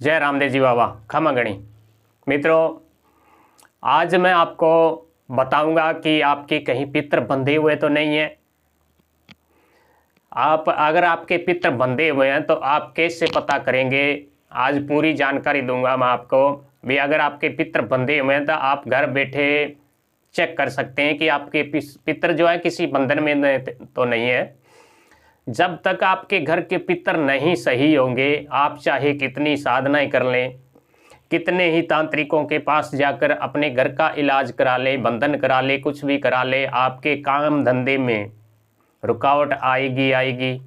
जय रामदेव जी बाबा खमागणी। मित्रों, आज मैं आपको बताऊंगा कि आपके कहीं पितर बंधे हुए तो नहीं है। अगर आपके पितर बंधे हुए हैं तो आप कैसे पता करेंगे, आज पूरी जानकारी दूंगा मैं आपको भी। अगर आपके पितर बंधे हुए हैं तो आप घर बैठे चेक कर सकते हैं कि आपके पितर जो है किसी बंधन में तो नहीं है। जब तक आपके घर के पितर नहीं सही होंगे, आप चाहे कितनी साधनाएं कर लें, कितने ही तांत्रिकों के पास जाकर अपने घर का इलाज करा ले, बंधन करा ले, कुछ भी करा ले, आपके काम धंधे में रुकावट आएगी।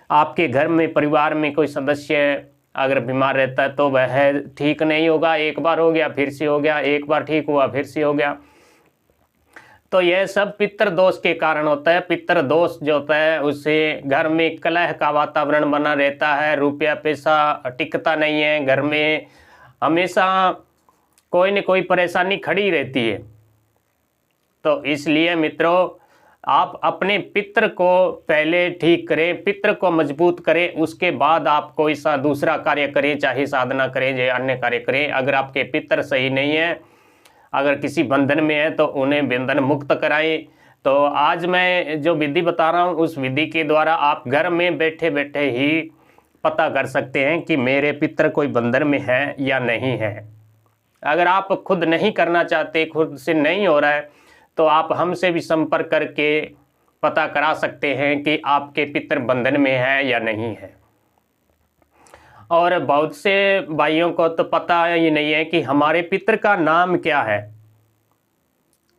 आपके घर में परिवार में कोई सदस्य अगर बीमार रहता है तो वह ठीक नहीं होगा। एक बार हो गया फिर से हो गया, एक बार ठीक हुआ फिर से हो गया। तो यह सब पितर दोष के कारण होता है। पितर दोष जो होता है उससे घर में कलह का वातावरण बना रहता है, रुपया पैसा टिकता नहीं है, घर में हमेशा कोई न कोई परेशानी खड़ी रहती है। तो इसलिए मित्रों, आप अपने पितर को पहले ठीक करें, पितर को मजबूत करें, उसके बाद आप कोई सा दूसरा कार्य करें, चाहे साधना करें या अन्य कार्य करें। अगर आपके पितर सही नहीं है, अगर किसी बंधन में है तो उन्हें बंधन मुक्त कराएं। तो आज मैं जो विधि बता रहा हूँ उस विधि के द्वारा आप घर में बैठे बैठे ही पता कर सकते हैं कि मेरे पितर कोई बंधन में है या नहीं है। अगर आप खुद नहीं करना चाहते, खुद से नहीं हो रहा है, तो आप हमसे भी संपर्क करके पता करा सकते हैं कि आपके पितर बंधन में है या नहीं है। और बहुत से भाइयों को तो पता ही नहीं है कि हमारे पितर का नाम क्या है।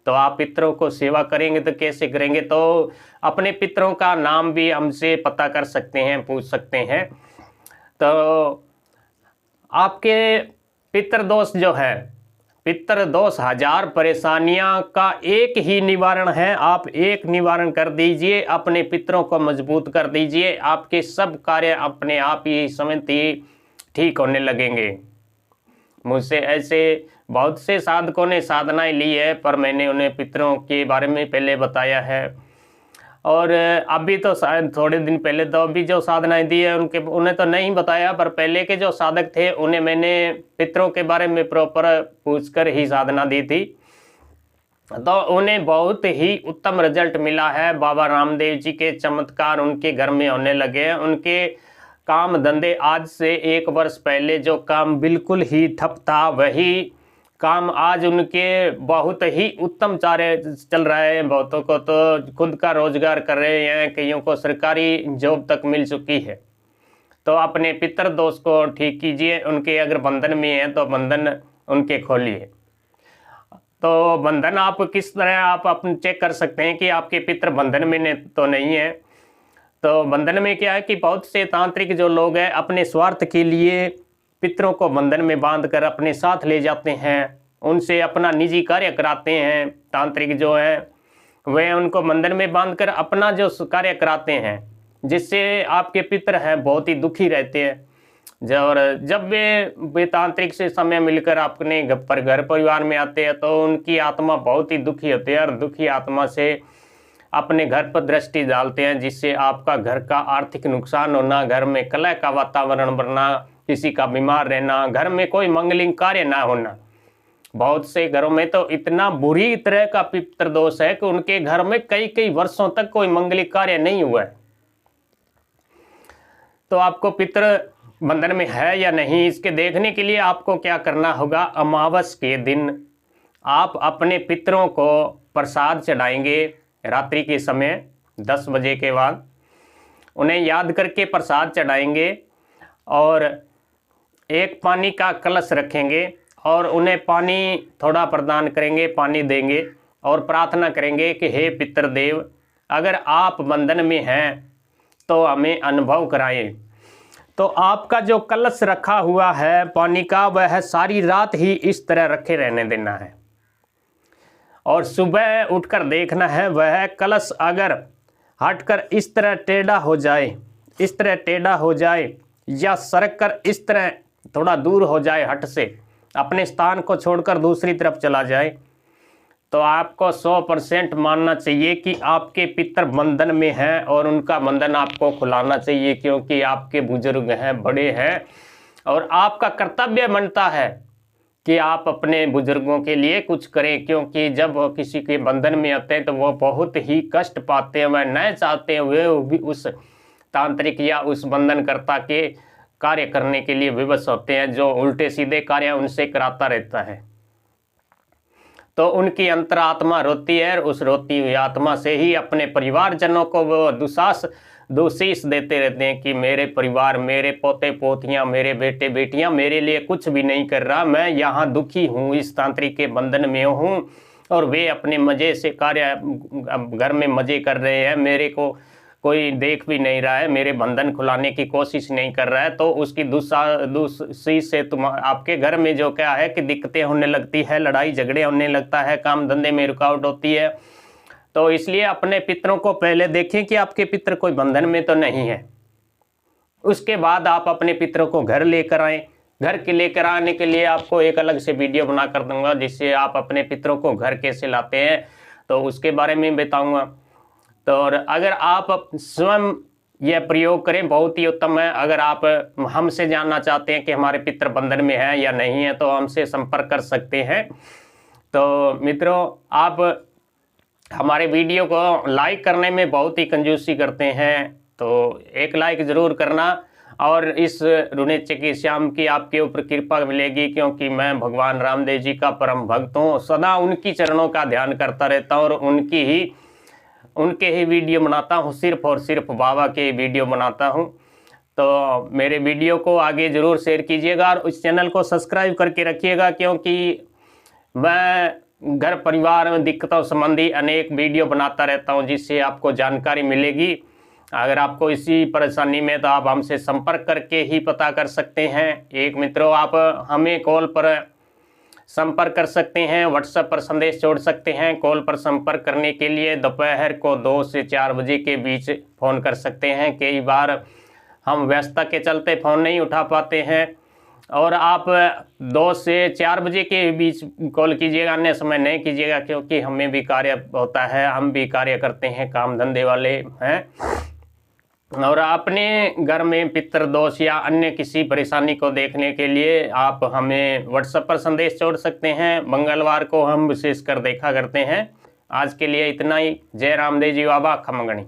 तो आप पितरों को सेवा करेंगे तो कैसे करेंगे, तो अपने पितरों का नाम भी हमसे पता कर सकते हैं, पूछ सकते हैं। तो आपके पितर दोष जो है, पितर दोष 1000 परेशानियां का एक ही निवारण है। आप एक निवारण कर दीजिए, अपने पितरों को मजबूत कर दीजिए, आपके सब कार्य अपने आप ही समय ही ठीक होने लगेंगे। मुझसे ऐसे बहुत से साधकों ने साधनाएं ली है, पर मैंने उन्हें पितरों के बारे में पहले बताया है। और अभी तो शायद थोड़े दिन पहले तो अभी जो साधनाएं दी है उन्हें तो नहीं बताया, पर पहले के जो साधक थे उन्हें मैंने पितरों के बारे में प्रॉपर पूछकर ही साधना दी थी। तो उन्हें बहुत ही उत्तम रिजल्ट मिला है। बाबा रामदेव जी के चमत्कार उनके घर में होने लगे हैं। उनके काम धंधे आज से 1 वर्ष पहले जो काम बिल्कुल ही ठप था, वही काम आज उनके बहुत ही उत्तम चल रहा है। बहुतों को तो खुद का रोजगार कर रहे हैं, कईयों को सरकारी जॉब तक मिल चुकी है। तो अपने पितर दोष को ठीक कीजिए। उनके अगर बंधन में है तो बंधन उनके खोलिए। तो बंधन आप किस तरह आप अपने चेक कर सकते हैं कि आपके पितर बंधन में तो नहीं है। तो बंधन में क्या है कि बहुत से तांत्रिक जो लोग हैं अपने स्वार्थ के लिए पितरों को बंधन में बांध कर अपने साथ ले जाते हैं, उनसे अपना निजी कार्य कराते हैं। तांत्रिक जो है वे उनको बंधन में बांधकर अपना जो कार्य कराते हैं, जिससे आपके पितर हैं बहुत ही दुखी रहते हैं। और जब वे तांत्रिक से समय मिलकर अपने घर परिवार में आते हैं तो उनकी आत्मा बहुत ही दुखी होती है और दुखी आत्मा से अपने घर पर दृष्टि डालते हैं, जिससे आपका घर का आर्थिक नुकसान होना, घर में कलह का वातावरण बनना, किसी का बीमार रहना, घर में कोई मंगलिक कार्य ना होना। बहुत से घरों में तो इतना बुरी तरह का पितर दोष है कि उनके घर में कई वर्षों तक कोई मंगलिक कार्य नहीं हुआ है। तो आपको पितर बंधन में है या नहीं, इसके देखने के लिए आपको क्या करना होगा। अमावस के दिन आप अपने पितरों को प्रसाद चढ़ाएंगे। रात्रि के समय 10 बजे के बाद उन्हें याद करके प्रसाद चढ़ाएंगे और एक पानी का कलश रखेंगे और उन्हें पानी थोड़ा प्रदान करेंगे, पानी देंगे और प्रार्थना करेंगे कि हे पितृदेव, अगर आप बंधन में हैं तो हमें अनुभव कराएं। तो आपका जो कलश रखा हुआ है पानी का, वह सारी रात ही इस तरह रखे रहने देना है और सुबह उठकर देखना है वह कलश अगर हटकर इस तरह टेढ़ा हो जाए, इस तरह टेढ़ा हो जाए या सरक कर इस तरह थोड़ा दूर हो जाए, हट से अपने स्थान को छोड़कर दूसरी तरफ चला जाए, तो आपको 100% मानना चाहिए कि आपके पितर बंधन में हैं और उनका बंधन आपको खुलाना चाहिए, क्योंकि आपके बुजुर्ग हैं, बड़े हैं और आपका कर्तव्य बनता है कि आप अपने बुजुर्गों के लिए कुछ करें, क्योंकि जब वो किसी के बंधन में आते हैं तो वो बहुत ही कष्ट पाते हैं। वह न चाहते हुए भी उस तांत्रिक या उस बंधनकर्ता के कार्य करने के लिए विवश होते हैं, जो उल्टे सीधे कार्य उनसे कराता रहता है। तो उनकी अंतरात्मा रोती है, और उस रोती हुई आत्मा से ही अपने परिवारजनों को वो दोषीश देते रहते हैं कि मेरे परिवार, मेरे पोते पोतियां, मेरे बेटे बेटियां मेरे लिए कुछ भी नहीं कर रहा, मैं यहाँ दुखी हूँ, इस तांत्रिक के बंधन में हूँ, और वे अपने मज़े से कार्य घर में मज़े कर रहे हैं, मेरे को कोई देख भी नहीं रहा है, मेरे बंधन खुलाने की कोशिश नहीं कर रहा है। तो उसकी दूसरी से तुम आपके घर में जो क्या है कि दिक्कतें होने लगती है, लड़ाई झगड़े होने लगता है, काम धंधे में रुकावट होती है। तो इसलिए अपने पितरों को पहले देखें कि आपके पितर कोई बंधन में तो नहीं है, उसके बाद आप अपने पितरों को घर लेकर आएँ। घर के लेकर आने के लिए आपको एक अलग से वीडियो बना कर दूंगा, जिससे आप अपने पितरों को घर कैसे लाते हैं तो उसके बारे में बताऊंगा। तो अगर आप स्वयं यह प्रयोग करें बहुत ही उत्तम है। अगर आप हमसे जानना चाहते हैं कि हमारे पितर बंधन में है या नहीं है तो हमसे संपर्क कर सकते हैं। तो मित्रों, आप हमारे वीडियो को लाइक करने में बहुत ही कंजूसी करते हैं, तो एक लाइक ज़रूर करना, और इस रुनेचे की श्याम की आपके ऊपर कृपा मिलेगी, क्योंकि मैं भगवान रामदेव जी का परम भक्त हूँ। सदा उनकी चरणों का ध्यान करता रहता हूँ और उनके ही वीडियो बनाता हूँ, सिर्फ और सिर्फ बाबा के वीडियो बनाता हूँ। तो मेरे वीडियो को आगे ज़रूर शेयर कीजिएगा और उस चैनल को सब्सक्राइब करके रखिएगा, क्योंकि मैं घर परिवार में दिक्कतों संबंधी अनेक वीडियो बनाता रहता हूँ, जिससे आपको जानकारी मिलेगी। अगर आपको इसी परेशानी में तो आप हमसे संपर्क करके ही पता कर सकते हैं। एक मित्रों, आप हमें कॉल पर संपर्क कर सकते हैं, व्हाट्सएप पर संदेश छोड़ सकते हैं। कॉल पर संपर्क करने के लिए दोपहर को 2 से 4 बजे के बीच फ़ोन कर सकते हैं। कई बार हम व्यस्तता के चलते फ़ोन नहीं उठा पाते हैं, और आप 2 से 4 बजे के बीच कॉल कीजिएगा, अन्य समय नहीं कीजिएगा, क्योंकि हमें भी कार्य होता है, हम भी कार्य करते हैं, काम धंधे वाले हैं। और अपने घर में पितृ दोष या अन्य किसी परेशानी को देखने के लिए आप हमें व्हाट्सएप पर संदेश छोड़ सकते हैं। मंगलवार को हम विशेषकर देखा करते हैं। आज के लिए इतना ही। जय रामदेव जी बाबा, खमगणी।